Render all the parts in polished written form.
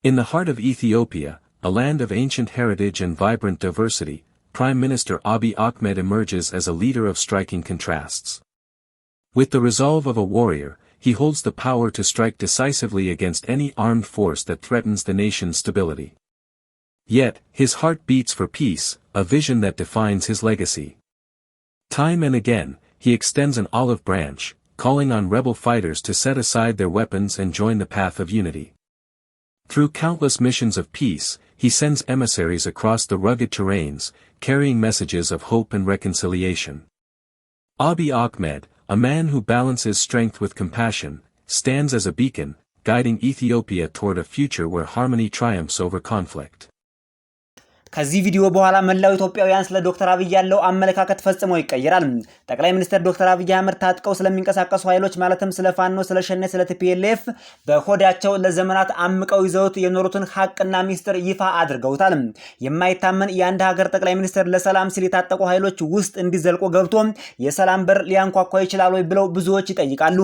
In the heart of Ethiopia, a land of ancient heritage and vibrant diversity, Prime Minister Abiy Ahmed emerges as a leader of striking contrasts. With the resolve of a warrior, he holds the power to strike decisively against any armed force that threatens the nation's stability. Yet, his heart beats for peace, a vision that defines his legacy. Time and again, he extends an olive branch, calling on rebel fighters to set aside their weapons and join the path of unity. Through countless missions of peace, he sends emissaries across the rugged terrains, carrying messages of hope and reconciliation. Abiy Ahmed, a man who balances strength with compassion, stands as a beacon, guiding Ethiopia toward a future where harmony triumphs over conflict. ከዚህ ቪዲዮ በኋላ መላው ኢትዮጵያውያን ስለ ዶክተር አብይ ያለው አመለካከት ፈጽሞ ይቀየራል። ጠቅላይ ሚኒስትር ዶክተር አብይ አህመድ ታጥቀው ስለሚንቀሳቀሱ ኃይሎች ማለትም ስለ ፋኖ፣ ስለ ሸኔ፣ ስለ ቲፒኤልኤፍ በሆዳቸው ለዘመናት አምቀው ይዘውት የኖሩትን ሐቅና ሚስጥር ይፋ አድርገውታል። የማይታመን የአንድ ሀገር ጠቅላይ ሚኒስትር ለሰላም ሲል የታጠቁ ኃይሎች ውስጥ እንዲዘልቁ ገብቶ የሰላም በር ሊያንኳኳ ይችላል ወይ ብለው ብዙዎች ይጠይቃሉ።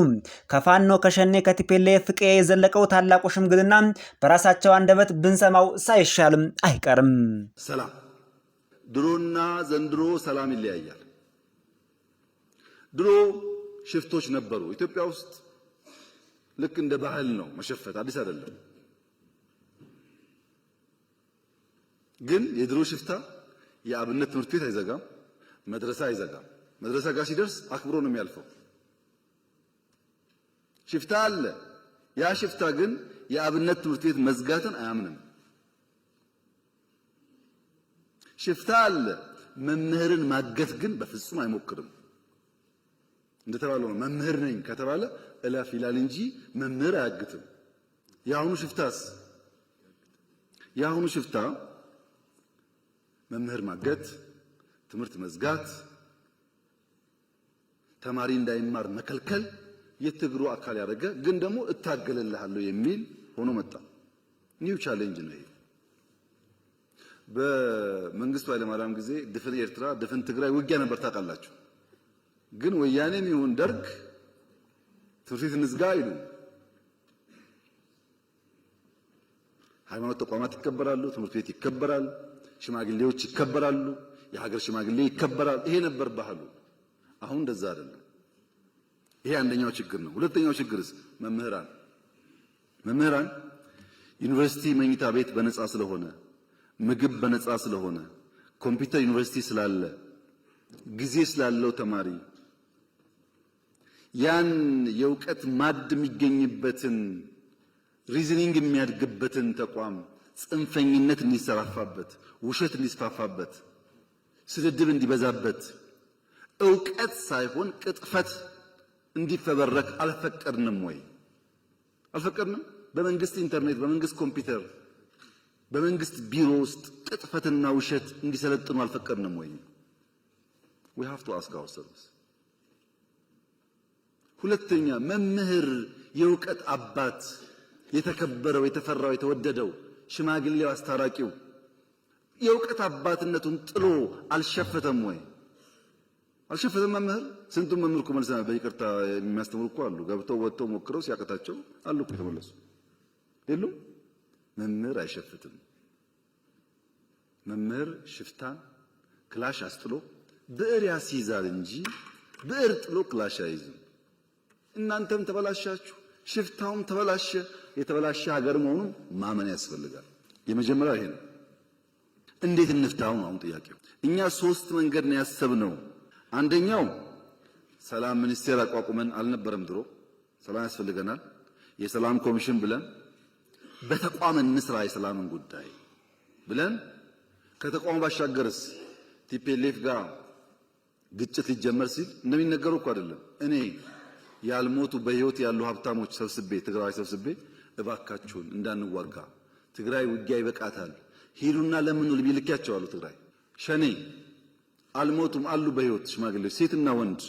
ከፋኖ፣ ከሸኔ፣ ከቲፒኤልኤፍ ቀዬ የዘለቀው ታላቁ ሽምግልና በራሳቸው አንደበት ብንሰማው ሳይሻልም አይቀርም። ሰላም ድሮና ዘንድሮ ሰላም ይለያያል። ድሮ ሽፍቶች ነበሩ ኢትዮጵያ ውስጥ ልክ እንደ ባህል ነው መሸፈት፣ አዲስ አይደለም። ግን የድሮ ሽፍታ የአብነት ትምህርት ቤት አይዘጋም፣ መድረሳ አይዘጋም። መድረሳ ጋር ሲደርስ አክብሮ ነው የሚያልፈው። ሽፍታ አለ። ያ ሽፍታ ግን የአብነት ትምህርት ቤት መዝጋትን አያምንም። ሽፍታ አለ። መምህርን ማገት ግን በፍጹም አይሞክርም። እንደተባለው ነው። መምህር ነኝ ከተባለ እላፍ ይላል እንጂ መምህር አያግትም። የአሁኑ ሽፍታ መምህር ማገት፣ ትምህርት መዝጋት፣ ተማሪ እንዳይማር መከልከል የትግሩ አካል ያደረገ ግን ደግሞ እታገልልሃለሁ የሚል ሆኖ መጣ። ኒው ቻሌንጅ ነው። በመንግስቱ ኃይለማርያም ጊዜ ድፍን ኤርትራ ድፍን ትግራይ ውጊያ ነበር ታውቃላችሁ። ግን ወያኔም ይሁን ደርግ ትምህርት ቤት እንዝጋ አይሉ። ሃይማኖት ተቋማት ይከበራሉ፣ ትምህርት ቤት ይከበራል፣ ሽማግሌዎች ይከበራሉ፣ የሀገር ሽማግሌ ይከበራል። ይሄ ነበር ባህሉ። አሁን እንደዛ አይደለም። ይሄ አንደኛው ችግር ነው። ሁለተኛው ችግርስ መምህራን ዩኒቨርሲቲ መኝታ ቤት በነፃ ስለሆነ፣ ምግብ በነፃ ስለሆነ፣ ኮምፒውተር ዩኒቨርሲቲ ስላለ፣ ጊዜ ስላለው ተማሪ ያን የእውቀት ማድ የሚገኝበትን ሪዝኒንግ የሚያድግበትን ተቋም ጽንፈኝነት እንዲሰራፋበት፣ ውሸት እንዲስፋፋበት፣ ስድድብ እንዲበዛበት፣ ዕውቀት ሳይሆን ቅጥፈት እንዲፈበረክ አልፈቀድንም ወይ? አልፈቀድንም። በመንግስት ኢንተርኔት፣ በመንግስት ኮምፒውተር፣ በመንግስት ቢሮ ውስጥ ቅጥፈትና ውሸት እንዲሰለጥኑ አልፈቀድንም ወይ? we have to ask ourselves። ሁለተኛ መምህር የእውቀት አባት የተከበረው የተፈራው የተወደደው ሽማግሌው አስታራቂው የእውቀት አባትነቱን ጥሎ አልሸፈተም ወይ? አልሸፈተም። መምህር ስንቱን መምህር እኮ መልሰናል። በይቅርታ የሚያስተምሩ እኮ አሉ። ገብተው ወጥተው ሞክረው ሲያቀታቸው አሉ እኮ የተመለሱ የሉም። መምህር አይሸፍትም። መምህር ሽፍታን ክላሽ አስጥሎ ብዕር ያስይዛል እንጂ ብዕር ጥሎ ክላሽ አይዝም። እናንተም ተበላሻችሁ፣ ሽፍታውም ተበላሸ። የተበላሸ ሀገር መሆኑን ማመን ያስፈልጋል። የመጀመሪያው ይሄ ነው። እንዴት እንፍታው ነው አሁን ጥያቄው። እኛ ሶስት መንገድ ነው ያሰብነው። አንደኛው ሰላም ሚኒስቴር አቋቁመን አልነበረም ድሮ። ሰላም ያስፈልገናል የሰላም ኮሚሽን ብለን በተቋም እንስራ የሰላምን ጉዳይ ብለን ከተቋሙ ባሻገርስ ቲፒኤልኤፍ ጋር ግጭት ሊጀመር ሲል እንደሚነገረው እኮ አይደለም። እኔ ያልሞቱ በህይወት ያሉ ሀብታሞች ሰብስቤ ትግራይ ሰብስቤ እባካችሁን እንዳንዋጋ፣ ትግራይ ውጊያ ይበቃታል፣ ሂዱና ለምን ነው ልቢልካቸው አሉ። ትግራይ ሸኔ አልሞቱም አሉ በህይወት ሽማግሌዎች፣ ሴትና ወንድ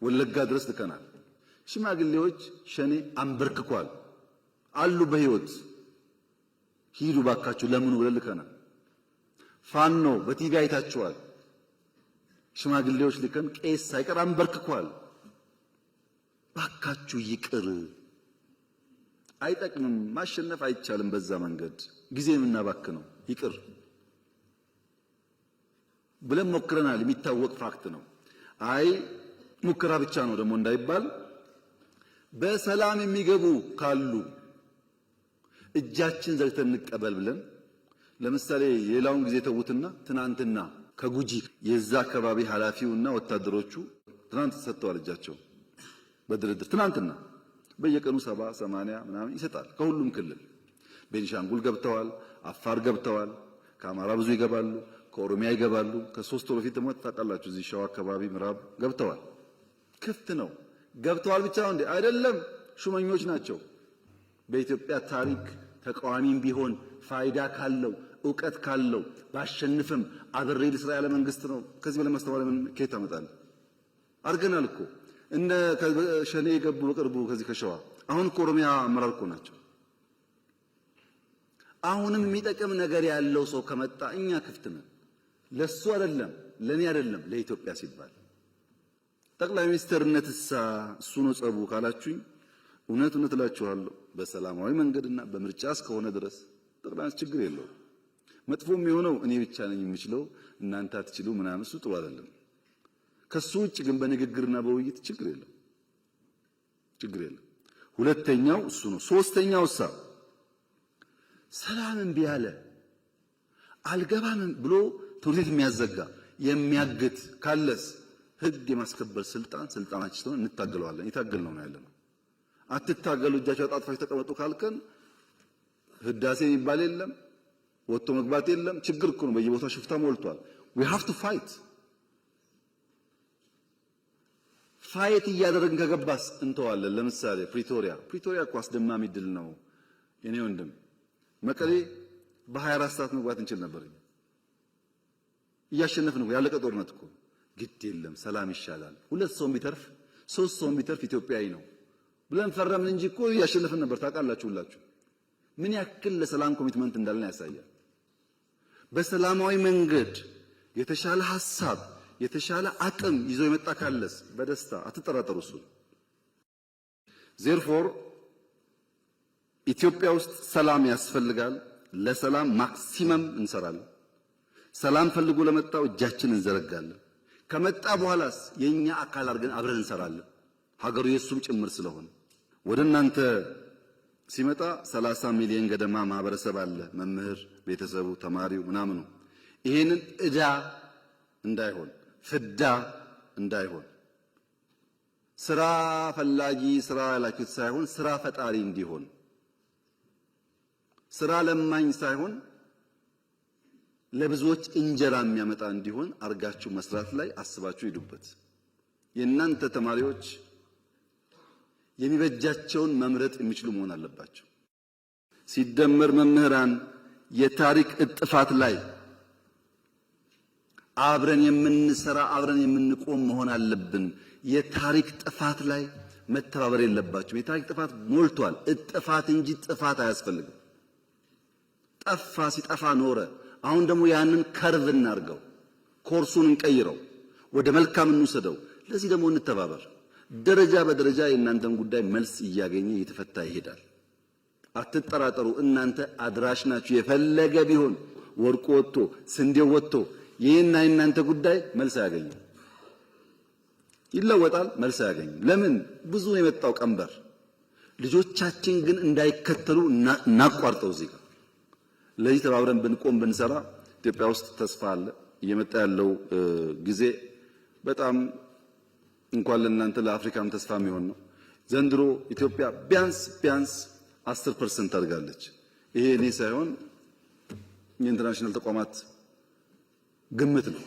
ወለጋ ድረስ ልከናል። ሽማግሌዎች ሸኔ አንበርክኳል አሉ በህይወት፣ ሂዱ ባካችሁ ለምን ብለን ልከናል። ፋኖ በቲቪ አይታችኋል። ሽማግሌዎች ልከን ቄስ ሳይቀር አንበርክኳል። ባካችሁ ይቅር አይጠቅምም፣ ማሸነፍ አይቻልም። በዛ መንገድ ጊዜ የምናባክነው ይቅር ብለን ሞክረናል። የሚታወቅ ፋክት ነው። አይ ሙከራ ብቻ ነው ደግሞ እንዳይባል በሰላም የሚገቡ ካሉ እጃችን ዘግተን እንቀበል ብለን ለምሳሌ የሌላውን ጊዜ ተውትና ትናንትና ከጉጂ የዛ አካባቢ ኃላፊውና ወታደሮቹ ትናንት ሰጥተዋል እጃቸው በድርድር ትናንትና በየቀኑ 70 80 ምናምን ይሰጣል ከሁሉም ክልል ቤንሻንጉል ገብተዋል፣ አፋር ገብተዋል፣ ከአማራ ብዙ ይገባሉ፣ ከኦሮሚያ ይገባሉ። ከ3 ወር በፊት ደግሞ ታውቃላችሁ እዚህ ሸዋ አካባቢ ምዕራብ ገብተዋል። ክፍት ነው። ገብተዋል ብቻ ነው እንዴ? አይደለም፣ ሹመኞች ናቸው። በኢትዮጵያ ታሪክ ተቃዋሚም ቢሆን ፋይዳ ካለው ዕውቀት ካለው ባሸንፍም አብሬ ልስራ ያለ መንግስት ነው። ከዚህ በላይ ማስተዋል ምን ከየት አመጣለሁ? አርገናል እኮ እነ ሸኔ የገቡ በቅርቡ ከዚህ ከሸዋ አሁን ኦሮሚያ አመራር እኮ ናቸው። አሁንም የሚጠቅም ነገር ያለው ሰው ከመጣ እኛ ክፍት ነን። ለሱ አይደለም ለኔ አይደለም ለኢትዮጵያ ሲባል ጠቅላይ ሚኒስትርነትሳ እሱ ነው ጸቡ ካላችሁኝ እውነት እላችኋለሁ በሰላማዊ መንገድና በምርጫ እስከሆነ ድረስ ጠቅላይ ችግር የለውም። መጥፎም የሆነው እኔ ብቻ ነኝ የምችለው እናንተ አትችሉ ምናምን እሱ ጥሩ አይደለም። ከሱ ውጭ ግን በንግግርና በውይይት ችግር የለም። ሁለተኛው እሱ ነው። ሶስተኛው ሰላምን ቢያለ አልገባም ብሎ ትምህርት ቤት የሚያዘጋ የሚያግት ካለስ ህግ የማስከበር ስልጣናችን ስለሆነ እንታገለዋለን። የታገልነው ነው ያለነው። አትታገሉ እጃችሁ አጣጥፋችሁ ተቀመጡ ካልከን ህዳሴ የሚባል የለም፣ ወጥቶ መግባት የለም። ችግር እኮ ነው። በየቦታው ሽፍታ ሞልቷል። we have to ፋይት እያደረግን ከገባስ እንተዋለን። ለምሳሌ ፕሪቶሪያ እኮ አስደማሚ ድል ነው የኔ ወንድም። መቀሌ በ24 ሰዓት መግባት እንችል ነበር። እያሸነፍን ነው። ያለቀ ጦርነት እኮ ግድ የለም ሰላም ይሻላል። 2 ሰው ቢተርፍ 3 ሰው ቢተርፍ ኢትዮጵያዊ ነው ብለን ፈረምን እንጂ እኮ እያሸነፍን ነበር። ታውቃላችሁ ሁላችሁ ምን ያክል ለሰላም ኮሚትመንት እንዳለን ያሳያል። በሰላማዊ መንገድ የተሻለ ሐሳብ የተሻለ አቅም ይዞ የመጣ ካለስ በደስታ አትጠራጠሩ። እሱ therefore ኢትዮጵያ ውስጥ ሰላም ያስፈልጋል። ለሰላም ማክሲመም እንሰራለን። ሰላም ፈልጎ ለመጣው እጃችንን እንዘረጋለን። ከመጣ በኋላስ የኛ አካል አድርገን አብረን እንሰራለን። ሀገሩ የሱም ጭምር ስለሆነ ወደ እናንተ ሲመጣ 30 ሚሊዮን ገደማ ማህበረሰብ አለ። መምህር፣ ቤተሰቡ፣ ተማሪው ምናምኑ ይሄንን እዳ እንዳይሆን ፍዳ እንዳይሆን ስራ ፈላጊ ስራ ያላችሁት ሳይሆን ስራ ፈጣሪ እንዲሆን ስራ ለማኝ ሳይሆን ለብዙዎች እንጀራ የሚያመጣ እንዲሆን አርጋችሁ መስራት ላይ አስባችሁ ሂዱበት። የእናንተ ተማሪዎች የሚበጃቸውን መምረጥ የሚችሉ መሆን አለባቸው። ሲደመር መምህራን የታሪክ እጥፋት ላይ አብረን የምንሰራ አብረን የምንቆም መሆን አለብን። የታሪክ ጥፋት ላይ መተባበር የለባቸው። የታሪክ ጥፋት ሞልቷል። እጥፋት እንጂ ጥፋት አያስፈልግም። ጠፋ ሲጠፋ ኖረ። አሁን ደግሞ ያንን ከርቭ እናርገው፣ ኮርሱን እንቀይረው፣ ወደ መልካም እንውሰደው። ለዚህ ደግሞ እንተባበር። ደረጃ በደረጃ የእናንተን ጉዳይ መልስ እያገኘ እየተፈታ ይሄዳል። አትጠራጠሩ። እናንተ አድራሽ ናችሁ። የፈለገ ቢሆን ወርቁ ወጥቶ ስንዴው ወጥቶ ይሄና የእናንተ ጉዳይ መልስ አያገኝም። ይለወጣል፣ መልስ አያገኝም። ለምን? ብዙ የመጣው ቀንበር። ልጆቻችን ግን እንዳይከተሉ እናቋርጠው። እዚህ ጋር ለዚህ ተባብረን ብንቆም ብንሰራ ኢትዮጵያ ውስጥ ተስፋ አለ። እየመጣ ያለው ጊዜ በጣም እንኳን ለእናንተ ለአፍሪካም ተስፋ የሚሆን ነው። ዘንድሮ ኢትዮጵያ ቢያንስ 10% አድጋለች። ይሄ እኔ ሳይሆን የኢንተርናሽናል ተቋማት ግምት ነው።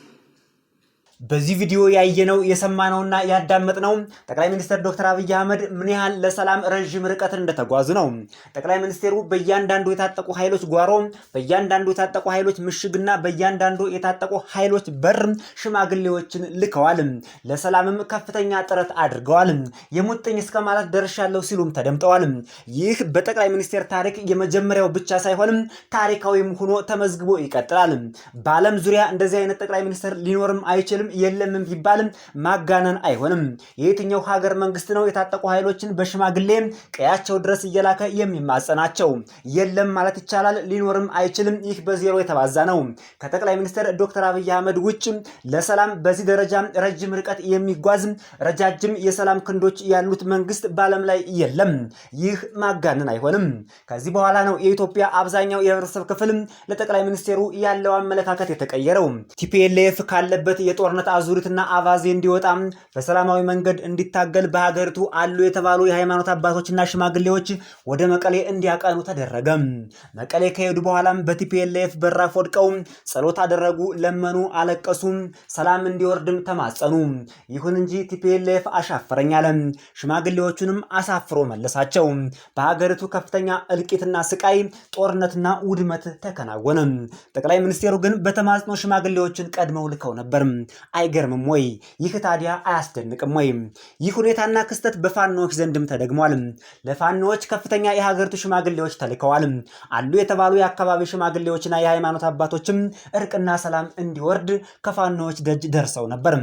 በዚህ ቪዲዮ ያየነው የሰማነውና ያዳመጥነው ጠቅላይ ሚኒስትር ዶክተር አብይ አህመድ ምን ያህል ለሰላም ረጅም ርቀትን እንደተጓዙ ነው። ጠቅላይ ሚኒስትሩ በእያንዳንዱ የታጠቁ ኃይሎች ጓሮ፣ በእያንዳንዱ የታጠቁ ኃይሎች ምሽግና በእያንዳንዱ የታጠቁ ኃይሎች በር ሽማግሌዎችን ልከዋል። ለሰላምም ከፍተኛ ጥረት አድርገዋል። የሙጥኝ እስከ ማለት ደርሻለሁ ሲሉም ተደምጠዋል። ይህ በጠቅላይ ሚኒስትር ታሪክ የመጀመሪያው ብቻ ሳይሆን ታሪካዊም ሆኖ ተመዝግቦ ይቀጥላል። በዓለም ዙሪያ እንደዚህ አይነት ጠቅላይ ሚኒስትር ሊኖርም አይችልም ቢባልም የለምም ቢባልም ማጋነን አይሆንም። የየትኛው ሀገር መንግስት ነው የታጠቁ ኃይሎችን በሽማግሌ ቀያቸው ድረስ እየላከ የሚማጸናቸው? የለም ማለት ይቻላል። ሊኖርም አይችልም። ይህ በዜሮ የተባዛ ነው። ከጠቅላይ ሚኒስትር ዶክተር አብይ አህመድ ውጭ ለሰላም በዚህ ደረጃ ረጅም ርቀት የሚጓዝ ረጃጅም የሰላም ክንዶች ያሉት መንግስት በዓለም ላይ የለም። ይህ ማጋነን አይሆንም። ከዚህ በኋላ ነው የኢትዮጵያ አብዛኛው የህብረተሰብ ክፍል ለጠቅላይ ሚኒስትሩ ያለው አመለካከት የተቀየረው። ቲፒኤልኤፍ ካለበት የጦርነት አዙሪትና አቫዜ እንዲወጣ በሰላማዊ መንገድ እንዲታገል በሀገሪቱ አሉ የተባሉ የሃይማኖት አባቶችና ሽማግሌዎች ወደ መቀሌ እንዲያቀኑ ተደረገ። መቀሌ ከሄዱ በኋላም በቲፒኤልኤፍ በራፍ ወድቀው ጸሎት አደረጉ፣ ለመኑ፣ አለቀሱ፣ ሰላም እንዲወርድም ተማጸኑ። ይሁን እንጂ ቲፒኤልኤፍ አሻፈረኝ አለ። ሽማግሌዎቹንም አሳፍሮ መለሳቸው። በሀገሪቱ ከፍተኛ እልቂትና ስቃይ፣ ጦርነትና ውድመት ተከናወነ። ጠቅላይ ሚኒስትሩ ግን በተማጽኖ ሽማግሌዎችን ቀድመው ልከው ነበር። አይገርምም ወይ? ይህ ታዲያ አያስደንቅም ወይ? ይህ ሁኔታና ክስተት በፋኖዎች ዘንድም ተደግሟል። ለፋኖዎች ከፍተኛ የሀገሪቱ ሽማግሌዎች ተልከዋል። አሉ የተባሉ የአካባቢ ሽማግሌዎችና የሃይማኖት አባቶችም እርቅና ሰላም እንዲወርድ ከፋኖዎች ደጅ ደርሰው ነበር።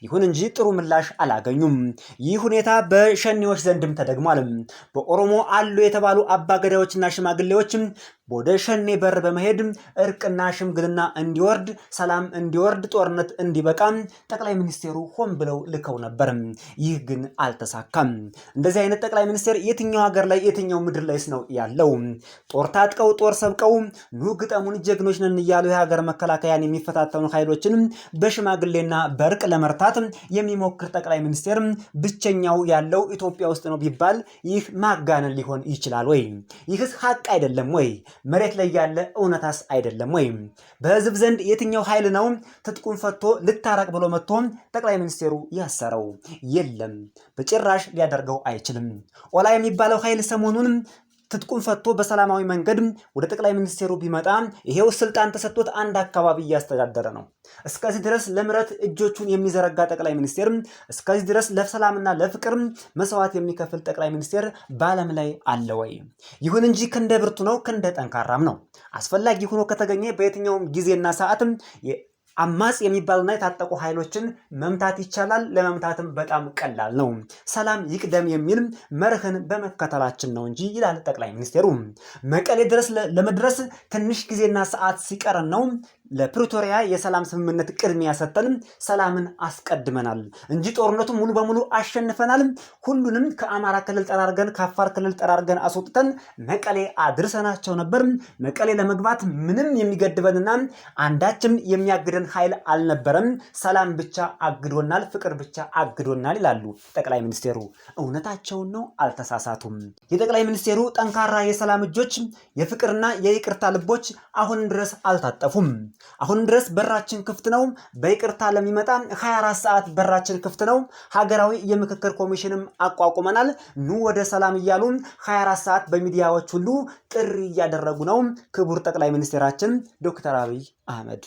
ይሁን እንጂ ጥሩ ምላሽ አላገኙም። ይህ ሁኔታ በሸኔዎች ዘንድም ተደግሟል። በኦሮሞ አሉ የተባሉ አባገዳዎችና ሽማግሌዎችም ወደ ሸኔ በር በመሄድ እርቅና ሽምግልና እንዲወርድ፣ ሰላም እንዲወርድ፣ ጦርነት እንዲበቃ ጠቅላይ ሚኒስትሩ ሆን ብለው ልከው ነበር። ይህ ግን አልተሳካም። እንደዚህ አይነት ጠቅላይ ሚኒስትር የትኛው ሀገር ላይ የትኛው ምድር ላይስ ነው ያለው? ጦር ታጥቀው ጦር ሰብቀው ኑ ግጠሙን ጀግኖች ነን እያሉ የሀገር መከላከያን የሚፈታተኑ ኃይሎችን በሽማግሌና በእርቅ ለመርታት የሚሞክር ጠቅላይ ሚኒስትር ብቸኛው ያለው ኢትዮጵያ ውስጥ ነው ቢባል ይህ ማጋነን ሊሆን ይችላል ወይ? ይህስ ሀቅ አይደለም ወይ? መሬት ላይ ያለ እውነታስ አይደለም ወይ? በህዝብ ዘንድ የትኛው ኃይል ነው ትጥቁን ፈቶ ልታረቅ ብሎ መጥቶ ጠቅላይ ሚኒስትሩ ያሰረው? የለም፣ በጭራሽ ሊያደርገው አይችልም። ኦላ የሚባለው ኃይል ሰሞኑን ትጥቁን ፈቶ በሰላማዊ መንገድ ወደ ጠቅላይ ሚኒስትሩ ቢመጣ ይሄው ስልጣን ተሰጥቶት አንድ አካባቢ እያስተዳደረ ነው። እስከዚህ ድረስ ለምረት እጆቹን የሚዘረጋ ጠቅላይ ሚኒስትር፣ እስከዚህ ድረስ ለሰላምና ለፍቅር መስዋዕት የሚከፍል ጠቅላይ ሚኒስትር በዓለም ላይ አለ ወይ? ይሁን እንጂ ክንደ ብርቱ ነው፣ ክንደ ጠንካራም ነው። አስፈላጊ ሆኖ ከተገኘ በየትኛውም ጊዜና ሰዓት አማጽ የሚባሉና የታጠቁ ኃይሎችን መምታት ይቻላል። ለመምታትም በጣም ቀላል ነው። ሰላም ይቅደም የሚል መርህን በመከተላችን ነው እንጂ ይላል ጠቅላይ ሚኒስትሩ። መቀሌ ድረስ ለመድረስ ትንሽ ጊዜና ሰዓት ሲቀረን ነው ለፕሪቶሪያ የሰላም ስምምነት ቅድሚያ ሰጠን ሰላምን አስቀድመናል እንጂ ጦርነቱ ሙሉ በሙሉ አሸንፈናል። ሁሉንም ከአማራ ክልል ጠራርገን ከአፋር ክልል ጠራርገን አስወጥተን መቀሌ አድርሰናቸው ነበር። መቀሌ ለመግባት ምንም የሚገድበንና አንዳችም የሚያግደን ኃይል አልነበረም። ሰላም ብቻ አግዶናል፣ ፍቅር ብቻ አግዶናል ይላሉ ጠቅላይ ሚኒስትሩ። እውነታቸውን ነው፣ አልተሳሳቱም። የጠቅላይ ሚኒስትሩ ጠንካራ የሰላም እጆች፣ የፍቅርና የይቅርታ ልቦች አሁን ድረስ አልታጠፉም። አሁን ድረስ በራችን ክፍት ነው። በይቅርታ ለሚመጣ 24 ሰዓት በራችን ክፍት ነው። ሀገራዊ የምክክር ኮሚሽንም አቋቁመናል። ኑ ወደ ሰላም እያሉ 24 ሰዓት በሚዲያዎች ሁሉ ጥሪ እያደረጉ ነው ክቡር ጠቅላይ ሚኒስትራችን ዶክተር አብይ አህመድ።